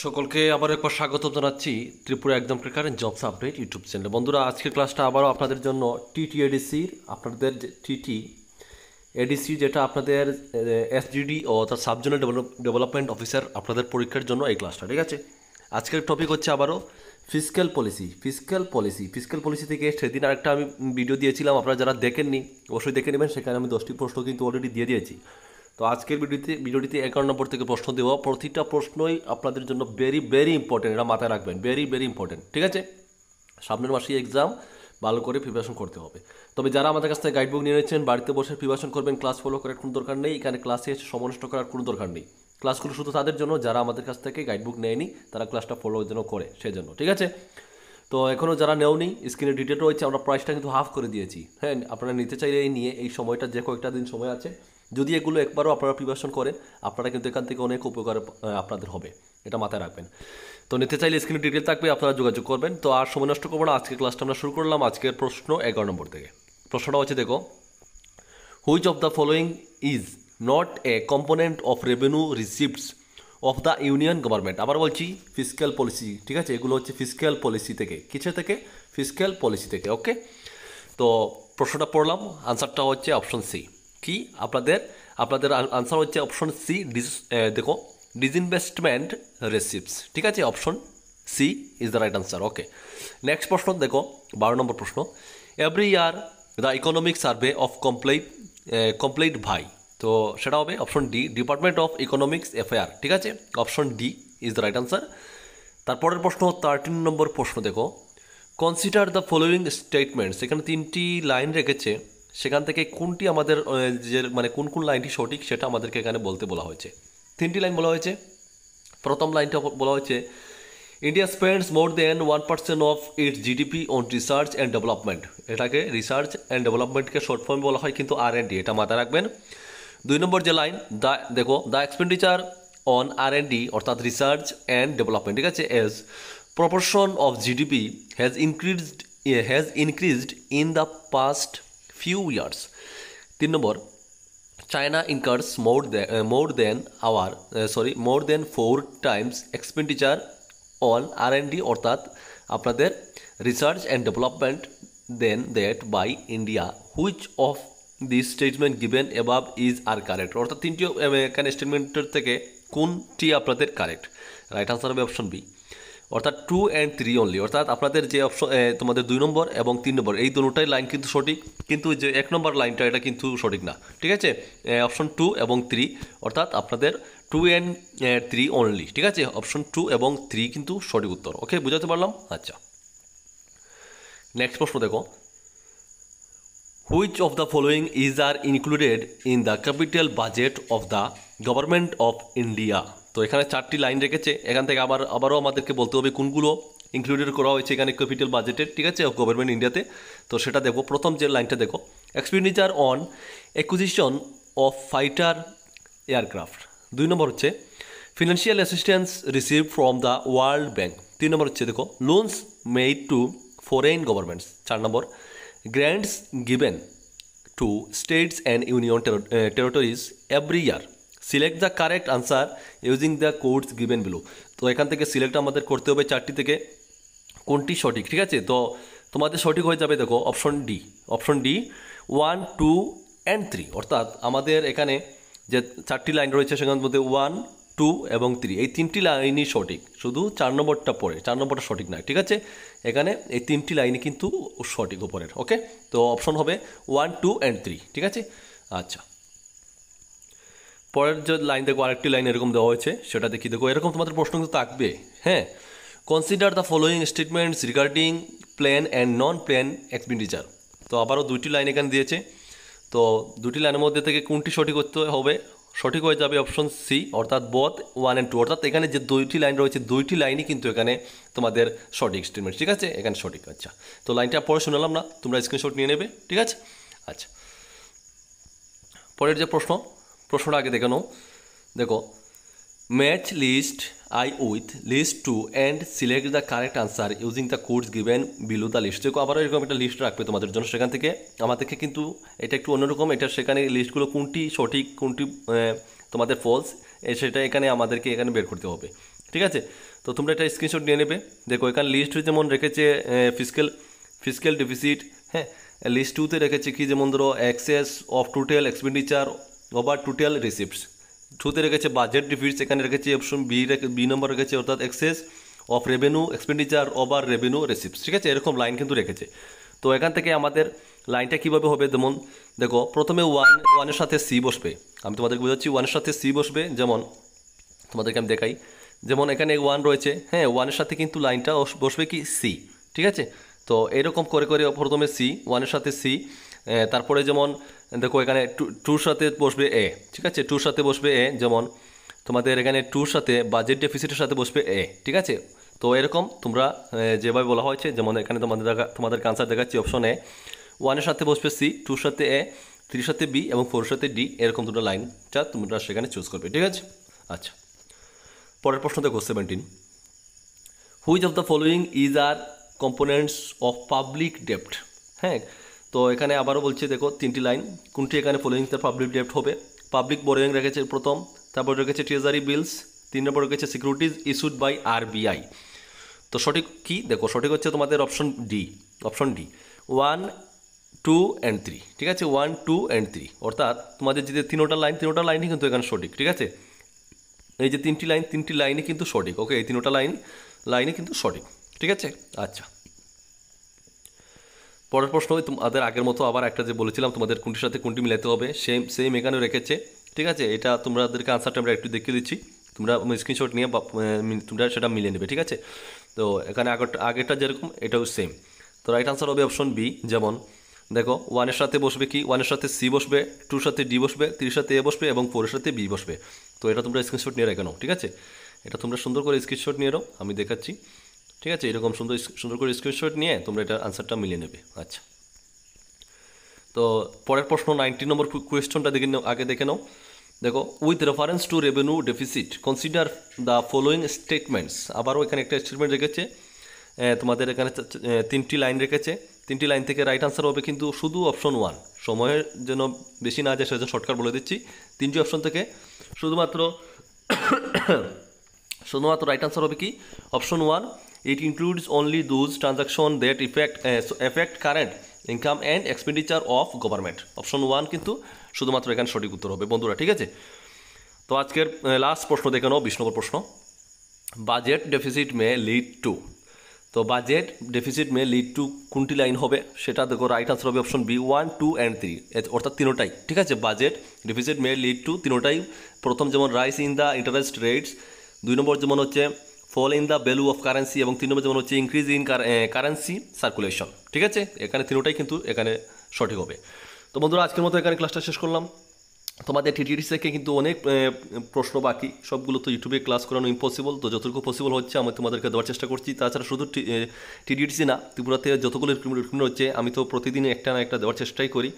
সকলকে আবার একবার স্বাগত জানাচ্ছি ত্রিপুরা একদম ক্লিয়ার জবস আপডেট ইউটিউব চ্যানেলে। বন্ধুরা, আজকের ক্লাসটা আবারও আপনাদের জন্য টিটি এডিসির আপনাদের টিটি এডিসি যেটা আপনাদের এসজিডি ও তার সাবজোনাল ডেভেলপমেন্ট অফিসার আপনাদের পরীক্ষার জন্য এই ক্লাসটা, ঠিক আছে। আজকের টপিক হচ্ছে আবারও ফিসক্যাল পলিসি থেকে সেদিন আরেকটা আমি ভিডিও দিয়েছিলাম, আপনারা যারা দেখেননি অবশ্যই দেখে নেবেন, সেখানে আমি 10টি প্রশ্ন কিন্তু অলরেডি দিয়ে দিয়েছি। তো আজকের ভিডিওটিতে 11 নম্বর থেকে প্রশ্ন দেবো। প্রতিটা প্রশ্নই আপনাদের জন্য ভেরি ইম্পর্টেন্ট, এটা মাথায় রাখবেন, ভেরি ইম্পর্টেন্ট, ঠিক আছে। সামনের মাসে এক্সাম, ভালো করে প্রিপারেশন করতে হবে। তবে যারা আমাদের কাছ থেকে গাইডবুক নিয়ে নিয়েছেন, বাড়িতে বসে প্রিপারেশন করবেন, ক্লাস ফলো করার কোনো দরকার নেই, এখানে ক্লাসে এসে সময় নষ্ট করার কোনো দরকার নেই। ক্লাসগুলো শুধু তাদের জন্য যারা আমাদের কাছ থেকে গাইডবুক নেয়নি, তারা ক্লাসটা ফলো যেন করে সেজন্য, ঠিক আছে। তো এখনও যারা নেওনি, স্ক্রিনে ডিটেল রয়েছে, আমরা প্রাইসটা কিন্তু হাফ করে দিয়েছি। হ্যাঁ, আপনারা নিতে চাইলে এই নিয়ে এই সময়টা যে কয়েকটা দিন সময় আছে, যদি এগুলো একবারও আপনারা প্রিপারেশন করেন, আপনারা কিন্তু এখান থেকে অনেক উপকার আপনাদের হবে, এটা মাথায় রাখবেন। তো নিতে চাইলে স্ক্রিনে ডিটেল থাকবে, আপনারা যোগাযোগ করবেন। তো আর সময় নষ্ট করবো না, আজকের ক্লাসটা আমরা শুরু করলাম। আজকের প্রশ্ন 11 নম্বর থেকে। প্রশ্নটা হচ্ছে, দেখো, which of the following is not a component of revenue receipts of the union government. আবার বলছি, ফিসক্যাল পলিসি, ঠিক আছে, এগুলো হচ্ছে ফিসক্যাল পলিসি থেকে। কিসের থেকে? ফিসক্যাল পলিসি থেকে, ওকে। তো প্রশ্নটা পড়লাম, আনসারটা হচ্ছে অপশন সি। কি আপনাদের আনসার হচ্ছে অপশন সি, দেখো, ডিসইনভেস্টমেন্ট রিসিপ্টস, ঠিক আছে, option C is the right answer, okay. Next প্রশ্ন দেখো, 12 নম্বর প্রশ্ন। Every year the economic survey of complete ভাই, তো সেটা হবে option D, department of economics affair, ঠিক আছে, option D is the right answer. তারপরের প্রশ্ন 13 নম্বর প্রশ্ন দেখো, কনসিডার দ্য ফলোয়িং স্টেটমেন্টস। এখানে 3টি লাইন রেখেছে, সেখান থেকে কোনটি আমাদের যে কোন লাইনটি সঠিক সেটা আমাদেরকে এখানে বলতে বলা হয়েছে। 3টি লাইন বলা হয়েছে। প্রথম লাইনটা বলা হয়েছে, India spends more than 1% of its GDP on research and development. এটাকে রিসার্চ অ্যান্ড ডেভেলপমেন্টকে শর্ট ফর্ম বলা হয়, কিন্তু R&D, এটা মাথায় রাখবেন। 2 নম্বর যে লাইন, দেখো, দ্য এক্সপেন্ডিচার অন R&D অর্থাৎ রিসার্চ অ্যান্ড ডেভেলপমেন্ট, ঠিক আছে, age proportion of GDP has increased in the past few years. 3 number, China incurs more than 4 times expenditure on R&D অর্থাৎ আপনাদের research and development then that by India. Which of this statement given above is are correct. অর্থাৎ 3টি এখানে স্টেটমেন্টের থেকে কোনটি আপনাদের correct? Right answer হবে অপশন বি, অর্থাৎ 2 and 3 অনলি। অর্থাৎ আপনাদের যে অপশন তোমাদের 2 নম্বর এবং 3 নম্বর এই দুটোটাই লাইন কিন্তু সঠিক, কিন্তু যে 1 নম্বর লাইনটা এটা কিন্তু সঠিক না, ঠিক আছে। অপশন 2 এবং 3 অর্থাৎ আপনাদের 2 and 3 অনলি, ঠিক আছে, অপশন 2 এবং 3 কিন্তু সঠিক উত্তর, ওকে, বুঝাতে পারলাম? আচ্ছা, নেক্সট প্রশ্ন দেখো, which of the following is are included in the capital budget of the government of India. তো এখানে 4টি লাইন রেখেছে, এখান থেকে আবারও আমাদেরকে বলতে হবে কোনগুলো ইনক্লুডেড করা হয়েছে এখানে ক্যাপিটাল বাজেটের, ঠিক আছে, অফ গভর্নমেন্ট ইন্ডিয়াতে। তো সেটা দেখো, প্রথম যে লাইনটা দেখো, expenditure on acquisition of fighter aircraft. 2 নম্বর হচ্ছে financial assistance receive from the world bank. 3 নম্বর হচ্ছে দেখো, loans made to foreign governments. 4 নম্বর, grants given to states and union territories every year. Select the correct answer using the codes given below. তো এখান থেকে select আমাদের করতে হবে 4টি থেকে কোনটি সঠিক, ঠিক আছে। তো তোমাদের সঠিক হয়ে যাবে, দেখো, অপশন ডি 1, 2 and 3। অর্থাৎ আমাদের এখানে যে 4টি লাইন রয়েছে সেখানের মধ্যে 1, 2 এবং 3 এই 3টি লাইনই সঠিক, শুধু 4 নম্বরটা পড়ে, 4 নম্বরটা সঠিক নয়, ঠিক আছে। এখানে এই 3টি লাইনই কিন্তু সঠিক উপরের, ওকে। তো অপশন হবে 1, 2 and 3, ঠিক আছে। আচ্ছা, পরের যে লাইন দেখো, আরেকটি লাইন এরকম দেওয়া হয়েছে, সেটা দেখি, দেখো, এরকম তোমাদের প্রশ্ন কিন্তু থাকবে। হ্যাঁ, consider the following statements regarding plan and non plan expenditure. তো আবারও 2টি লাইন এখানে দিয়েছে, তো 2টি লাইনের মধ্যে থেকে কোনটি সঠিক করতে হবে? সঠিক হয়ে যাবে অপশন সি, অর্থাৎ বোথ 1 and 2। অর্থাৎ এখানে যে 2টি লাইন রয়েছে, 2টি লাইনই কিন্তু এখানে তোমাদের সঠিক স্টেটমেন্ট, ঠিক আছে, এখানে সঠিক। আচ্ছা, তো লাইনটা পরে শুনলাম না, তোমরা স্ক্রিনশট নিয়ে নেবে, ঠিক আছে। আচ্ছা, পরের যে প্রশ্নটা আগে দেখে নাও। দেখো, match list I with list 2 and select the correct answer using the codes given below the list. দেখো, আবারও এরকম একটা লিস্ট রাখবে তোমাদের জন্য, সেখান থেকে আমাদেরকে কিন্তু এটা একটু অন্যরকম, এটা সেখানে লিস্টগুলো কোনটি সঠিক কোনটি তোমাদের ফলস সেটা এখানে আমাদেরকে এখানে বের করতে হবে। ঠিক আছে। তো তোমরা এটা স্ক্রিনশট নিয়ে নেবে। দেখো এখানে লিস্ট যেমন রেখেছে ফিসক্যাল ডেফিসিট, হ্যাঁ। লিস্ট 2তে রেখেছে কি, যেমন ধরো excess of total expenditure over total receipts. 2তে রেখেছে বাজেট ডিফিটস, এখানে রেখেছে অপশন বি নম্বর রেখেছে, অর্থাৎ access of revenue expenditure over revenue receipts. ঠিক আছে, এরকম লাইন কিন্তু রেখেছে। তো এখান থেকে আমাদের লাইনটা কীভাবে হবে, যেমন দেখো প্রথমে ওয়ানের সাথে সি বসবে। আমি তোমাদেরকে বোঝাচ্ছি, ওয়ানের সাথে সি বসবে। যেমন তোমাদেরকে আমি দেখাই, যেমন এখানে 1 রয়েছে, হ্যাঁ, 1-এর সাথে কিন্তু লাইনটা বসবে কি সি। ঠিক আছে, তো এরকম করে করে প্রথমে সি, 1-এর সাথে সি, তারপরে যেমন দেখো এখানে 2-র সাথে বসবে এ। ঠিক আছে, 2-র সাথে বসবে এ, যেমন তোমাদের এখানে 2-র সাথে বাজেট ডেফিসিটের সাথে বসবে এ। ঠিক আছে, তো এরকম তোমরা যেভাবে বলা হয়েছে, যেমন এখানে তোমাদেরকে আনসার দেখাচ্ছি অপশন এ, 1-এর সাথে বসবে সি, 2-র সাথে এ, 3-এর সাথে বি এবং 4-এর সাথে ডি, এরকম দুটো লাইনটা তোমরা সেখানে চুজ করবে। ঠিক আছে, আচ্ছা। পরের প্রশ্ন দেখো 17, which of the following is are components of public ডেপ্ট। হ্যাঁ, তো এখানে আবারও বলছে, দেখো 3টি লাইন, কোনটি এখানে ফলোয়িং দ্য পাবলিক ডেপ্ট হবে। পাবলিক বোরোয়িং রেখেছে প্রথম, তারপর রেখেছে ট্রেজারি বিলস, 3 নম্বর রেখেছে সিকিউরিটিজ ইস্যুড বাই আরবিআই। তো সঠিক কি, দেখো সঠিক হচ্ছে তোমাদের অপশন ডি। 1, 2 and 3। ঠিক আছে, 1, 2 and 3, অর্থাৎ তোমাদের যে তিনোটা লাইনই কিন্তু এখানে সঠিক। ঠিক আছে, এই যে 3টি লাইনই কিন্তু সঠিক। ওকে, এই তিনোটা লাইনই কিন্তু সঠিক। ঠিক আছে, আচ্ছা। পরের প্রশ্ন তোমাদের আগের মতো আবার একটা যে বলেছিলাম তোমাদের কোনটির সাথে কোনটি মিলাতে হবে, সেম এখানেও রেখেছে। ঠিক আছে, এটা তোমাদেরকে আনসারটা আমরা একটু দেখিয়ে দিচ্ছি, তোমরা স্ক্রিনশট নিয়ে তোমরা সেটা মিলিয়ে নেবে। ঠিক আছে, তো এখানে আগেরটা যেরকম এটাও সেম। তো রাইট আনসার হবে অপশন বি। যেমন দেখো 1-এর সাথে বসবে কি, 1-এর সাথে সি বসবে, 2-এর সাথে ডি বসবে, 3-এর সাথে এ বসবে এবং 4-এর সাথে বি বসবে। তো এটা তোমরা স্ক্রিনশট নিয়ে রেখে নাও। ঠিক আছে, এটা তোমরা সুন্দর করে স্ক্রিনশট নিয়ে নাও, আমি দেখাচ্ছি। ঠিক আছে, এরকম সুন্দর করে স্ক্রিনশট নিয়ে তোমরা এটা আনসারটা মিলিয়ে নেবে। আচ্ছা, তো পরের প্রশ্ন 19 নম্বর কোয়েশ্চনটা আগে দেখে নাও। দেখো, with reference to revenue deficit consider the following statements. আবারও এখানে একটা স্টেটমেন্ট রেখেছে, তোমাদের এখানে 3টি লাইন রেখেছে। 3টি লাইন থেকে রাইট আনসার হবে কিন্তু শুধু অপশন 1। সময়ের জন্য বেশি না যায় সেজন্য শর্টকাট বলে দিচ্ছি, 3টি অপশন থেকে শুধুমাত্র রাইট আনসার হবে কি, option 1। It includes only those transaction that effect current income and expenditure of government. Option 1 কিন্তু শুধুমাত্র এখানে সঠিক উত্তর হবে বন্ধুরা। ঠিক আছে, তো আজকের লাস্ট প্রশ্ন দেখে নাও, 20 নম্বর প্রশ্ন। Budget deficit may lead to. তো budget deficit may lead to কোনটি লাইন হবে সেটা দেখো, রাইট আনসার হবে অপশন বি 1, 2 and 3, অর্থাৎ তিনোটাই। ঠিক আছে, budget deficit may lead to তিনোটাই। প্রথম যেমন rise in the interest rates, 2 নম্বর যেমন হচ্ছে fall in the value of currency এবং 3 নম্বর যেমন হচ্ছে ইনক্রিজ ইন কারেন্সি সার্কুলেশন। ঠিক আছে, এখানে তিনোটাই কিন্তু এখানে সঠিক হবে। তো বন্ধুরা আজকের মতো এখানে ক্লাসটা শেষ করলাম। তোমাদের টিটিডিসি থেকে কিন্তু অনেক প্রশ্ন বাকি, সবগুলো তো ইউটিউবে ক্লাস করানো ইম্পসিবল। তো যতটুকু পসিবল হচ্ছে আমি তোমাদেরকে দেওয়ার চেষ্টা করছি। তাছাড়া শুধু টিটিডিসি না, ত্রিপুরাতে যতগুলো রিক্রুটমেন্ট হচ্ছে আমি তো প্রতিদিন একটা না একটা দেওয়ার চেষ্টাই করি।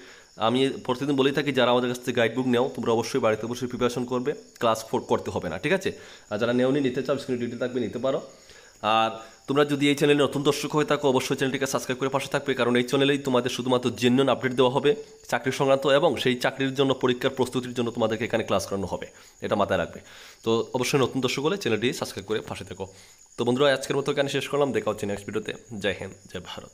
আমি প্রতিদিন বলেই থাকি, যারা আমাদের কাছ থেকে গাইড বুক নেও তোমরা অবশ্যই বাড়িতে বসে প্রিপারেশন করবে, ক্লাস করতে হবে না। ঠিক আছে, আর যারা নিতে চাও স্ক্রিনে ডিটেল থাকবে, নিতে পারো। আর তোমরা যদি এই চ্যানেলে নতুন দর্শক হয়ে থাকো অবশ্যই চ্যানেলটিকে সাবস্ক্রাইব করে পাশে থাকবে, কারণ এই চ্যানেলেই তোমাদের শুধুমাত্র জেনুইন আপডেট দেওয়া হবে চাকরি সংক্রান্ত, এবং সেই চাকরির জন্য পরীক্ষার প্রস্তুতির জন্য তোমাদেরকে এখানে ক্লাস করানো হবে, এটা মাথায় রাখবে। তো অবশ্যই নতুন দর্শক হলে চ্যানেলটি সাবস্ক্রাইব করে পাশে থেকো। তো বন্ধুরা আজকের মতো এখানে শেষ করলাম, দেখা হচ্ছে নেক্সট ভিডিওতে। জয় হিন্দ, জয় ভারত।